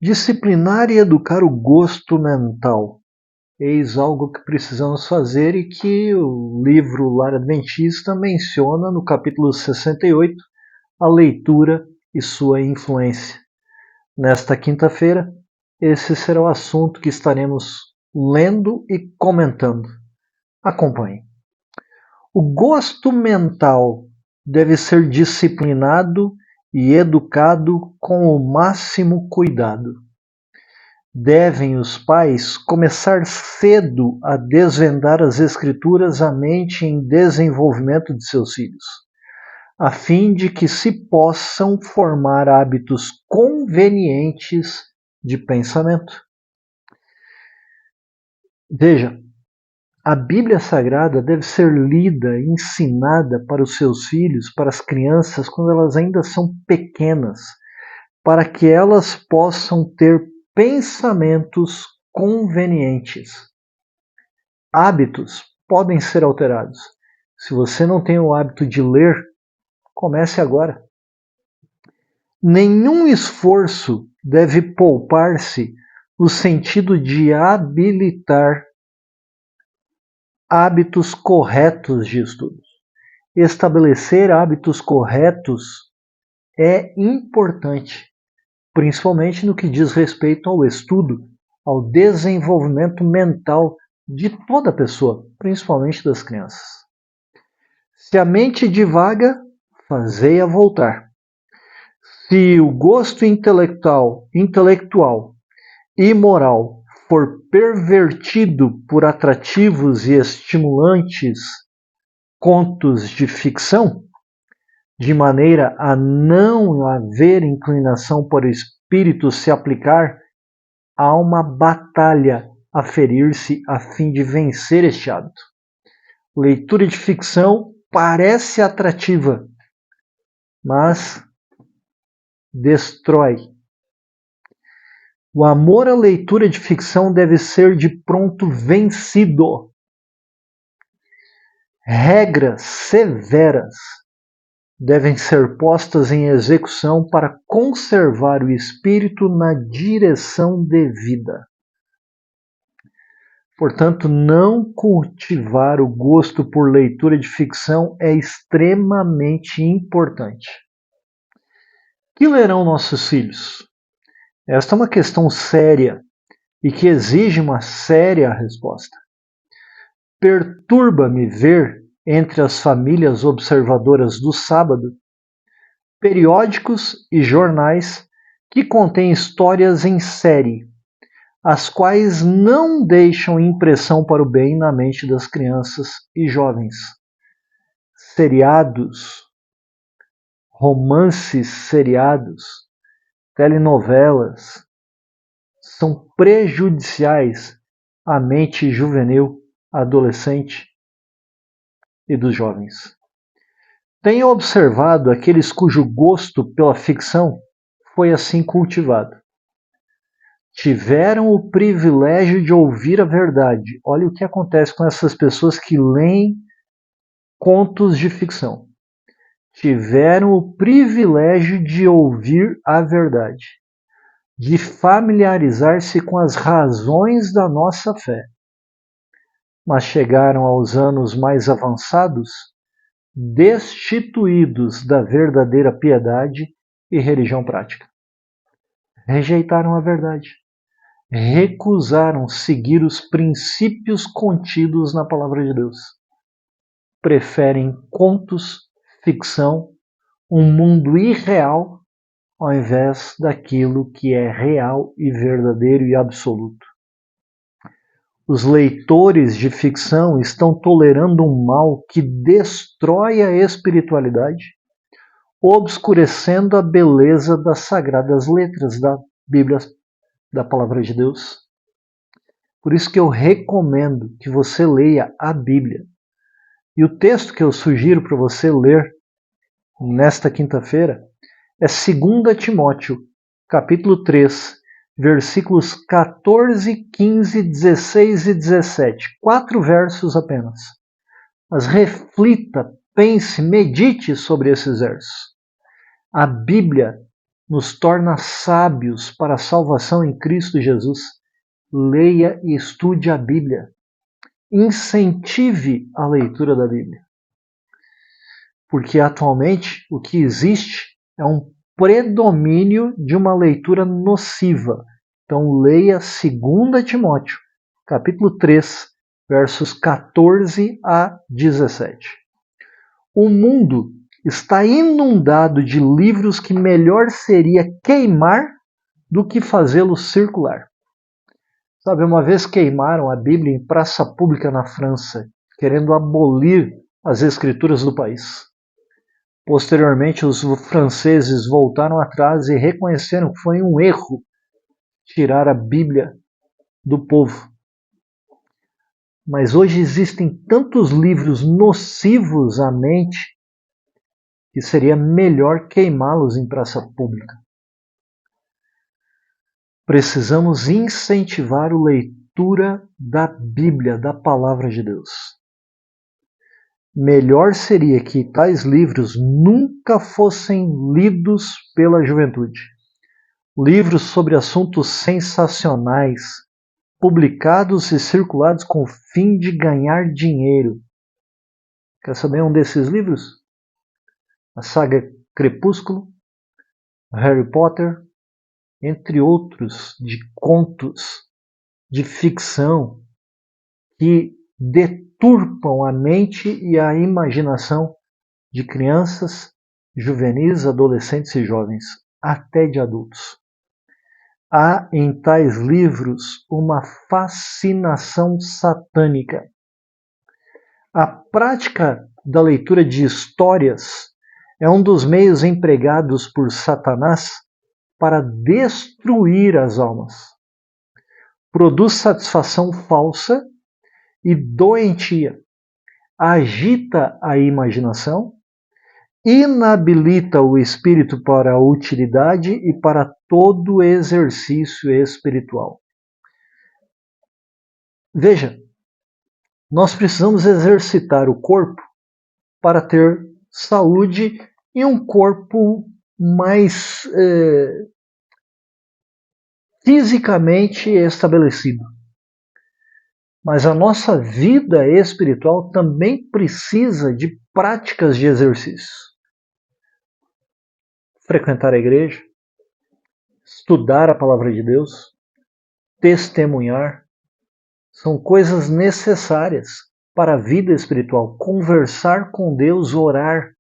Disciplinar e educar o gosto mental. Eis algo que precisamos fazer e que o livro Lar Adventista menciona no capítulo 68, a leitura e sua influência. Nesta quinta-feira, esse será o assunto que estaremos lendo e comentando. Acompanhe. O gosto mental deve ser disciplinado e educado com o máximo cuidado. Devem os pais começar cedo a desvendar as escrituras à mente em desenvolvimento de seus filhos, a fim de que se possam formar hábitos convenientes de pensamento. Veja, a Bíblia Sagrada deve ser lida e ensinada para os seus filhos, para as crianças, quando elas ainda são pequenas, para que elas possam ter pensamentos convenientes. Hábitos podem ser alterados. Se você não tem o hábito de ler, comece agora. Nenhum esforço deve poupar-se no sentido de habilitar hábitos corretos de estudos. Estabelecer hábitos corretos é importante, principalmente no que diz respeito ao estudo, ao desenvolvimento mental de toda pessoa, principalmente das crianças. Se a mente divaga, fazei-a voltar. Se o gosto intelectual e moral for pervertido por atrativos e estimulantes contos de ficção, de maneira a não haver inclinação para o espírito se aplicar, há uma batalha a ferir-se a fim de vencer este hábito. Leitura de ficção parece atrativa, mas destrói. O amor à leitura de ficção deve ser de pronto vencido. Regras severas devem ser postas em execução para conservar o espírito na direção devida. Portanto, não cultivar o gosto por leitura de ficção é extremamente importante. Que lerão nossos filhos? Esta é uma questão séria e que exige uma séria resposta. Perturba-me ver entre as famílias observadoras do sábado periódicos e jornais que contêm histórias em série, as quais não deixam impressão para o bem na mente das crianças e jovens. Seriados, romances seriados, telenovelas são prejudiciais à mente juvenil, adolescente e dos jovens. Tenho observado aqueles cujo gosto pela ficção foi assim cultivado. Tiveram o privilégio de ouvir a verdade. Olha o que acontece com essas pessoas que leem contos de ficção. Tiveram o privilégio de ouvir a verdade, de familiarizar-se com as razões da nossa fé. Mas chegaram aos anos mais avançados, destituídos da verdadeira piedade e religião prática. Rejeitaram a verdade. Recusaram seguir os princípios contidos na palavra de Deus. Preferem contos, ficção, um mundo irreal, ao invés daquilo que é real e verdadeiro e absoluto. Os leitores de ficção estão tolerando um mal que destrói a espiritualidade, obscurecendo a beleza das sagradas letras da Bíblia, da Palavra de Deus. Por isso que eu recomendo que você leia a Bíblia. E o texto que eu sugiro para você ler nesta quinta-feira é 2 Timóteo, capítulo 3, versículos 14, 15, 16 e 17. 4 versos apenas. Mas reflita, pense, medite sobre esses versos. A Bíblia nos torna sábios para a salvação em Cristo Jesus, leia e estude a Bíblia. Incentive a leitura da Bíblia. Porque atualmente o que existe é um predomínio de uma leitura nociva. Então leia 2 Timóteo, capítulo 3, versos 14 a 17. O mundo está inundado de livros que melhor seria queimar do que fazê-los circular. Sabe, uma vez queimaram a Bíblia em praça pública na França, querendo abolir as escrituras do país. Posteriormente, os franceses voltaram atrás e reconheceram que foi um erro tirar a Bíblia do povo. Mas hoje existem tantos livros nocivos à mente que seria melhor queimá-los em praça pública. Precisamos incentivar a leitura da Bíblia, da Palavra de Deus. Melhor seria que tais livros nunca fossem lidos pela juventude. Livros sobre assuntos sensacionais, publicados e circulados com o fim de ganhar dinheiro. Quer saber um desses livros? A saga Crepúsculo, Harry Potter, entre outros, de contos, de ficção, que deturpam a mente e a imaginação de crianças, juvenis, adolescentes e jovens, até de adultos. Há em tais livros uma fascinação satânica. A prática da leitura de histórias é um dos meios empregados por Satanás para destruir as almas. Produz satisfação falsa e doentia, agita a imaginação, inabilita o espírito para a utilidade e para todo exercício espiritual. Veja, nós precisamos exercitar o corpo para ter saúde e um corpo mais fisicamente estabelecido. Mas a nossa vida espiritual também precisa de práticas de exercício. Frequentar a igreja, estudar a palavra de Deus, testemunhar, são coisas necessárias para a vida espiritual. Conversar com Deus, orar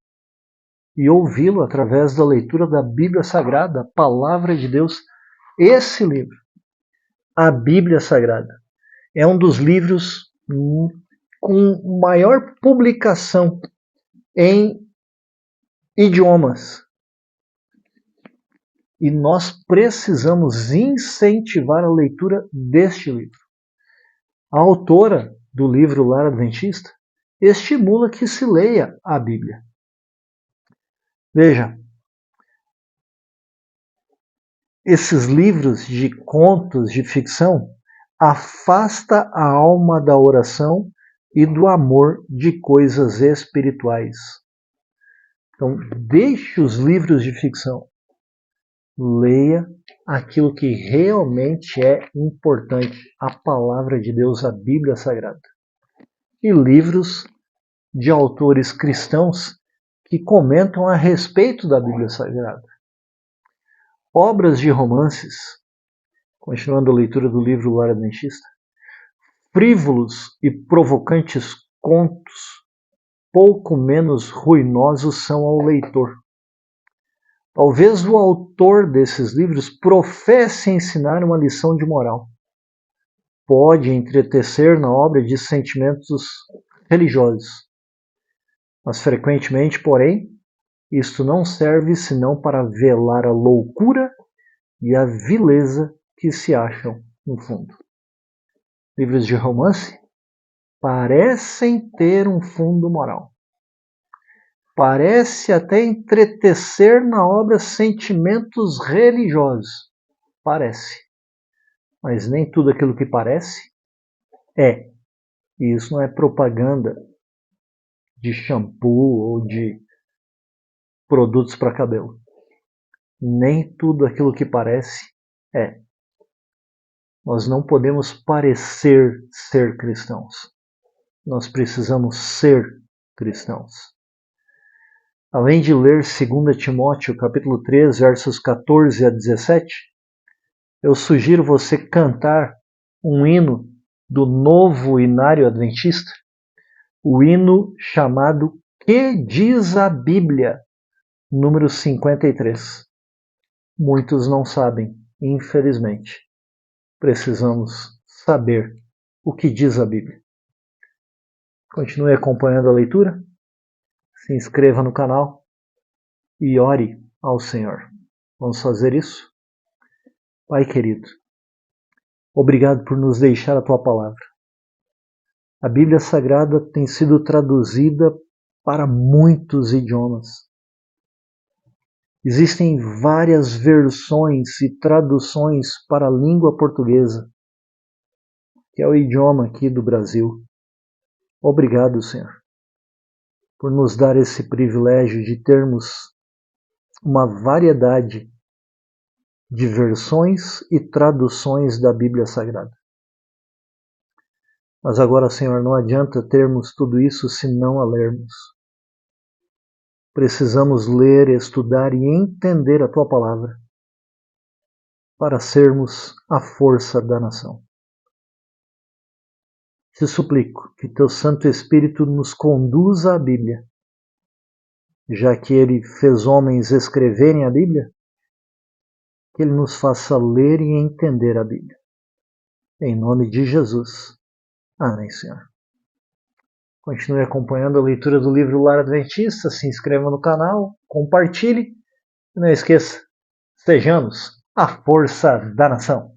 e ouvi-lo através da leitura da Bíblia Sagrada, a palavra de Deus. Esse livro, a Bíblia Sagrada, é um dos livros com maior publicação em idiomas. E nós precisamos incentivar a leitura deste livro. A autora do livro Lar Adventista estimula que se leia a Bíblia. Veja, esses livros de contos de ficção afasta a alma da oração e do amor de coisas espirituais. Então, deixe os livros de ficção. Leia aquilo que realmente é importante, a palavra de Deus, a Bíblia Sagrada. E livros de autores cristãos que comentam a respeito da Bíblia Sagrada. Obras de romances, continuando a leitura do livro Lar Adventista, frívolos e provocantes contos, pouco menos ruinosos são ao leitor. Talvez o autor desses livros professe ensinar uma lição de moral. Pode entretecer na obra de sentimentos religiosos. Mas frequentemente, porém, isto não serve senão para velar a loucura e a vileza que se acham no fundo. Livros de romance parecem ter um fundo moral. Parece até entretecer na obra sentimentos religiosos. Parece. Mas nem tudo aquilo que parece é. E isso não é propaganda de shampoo ou de produtos para cabelo. Nem tudo aquilo que parece é. Nós não podemos parecer ser cristãos. Nós precisamos ser cristãos. Além de ler 2 Timóteo capítulo 3, versos 14 a 17, eu sugiro você cantar um hino do novo Inário Adventista, o hino chamado Que Diz a Bíblia, número 53. Muitos não sabem, infelizmente. Precisamos saber o que diz a Bíblia. Continue acompanhando a leitura, se inscreva no canal e ore ao Senhor. Vamos fazer isso? Pai querido, obrigado por nos deixar a Tua palavra. A Bíblia Sagrada tem sido traduzida para muitos idiomas. Existem várias versões e traduções para a língua portuguesa, que é o idioma aqui do Brasil. Obrigado, Senhor, por nos dar esse privilégio de termos uma variedade de versões e traduções da Bíblia Sagrada. Mas agora, Senhor, não adianta termos tudo isso se não a lermos. Precisamos ler, estudar e entender a Tua palavra para sermos a força da nação. Te suplico que Teu Santo Espírito nos conduza à Bíblia, já que Ele fez homens escreverem a Bíblia, que Ele nos faça ler e entender a Bíblia. Em nome de Jesus. Amém, Senhor. Continue acompanhando a leitura do livro Lar Adventista, se inscreva no canal, compartilhe e não esqueça, sejamos a força da nação.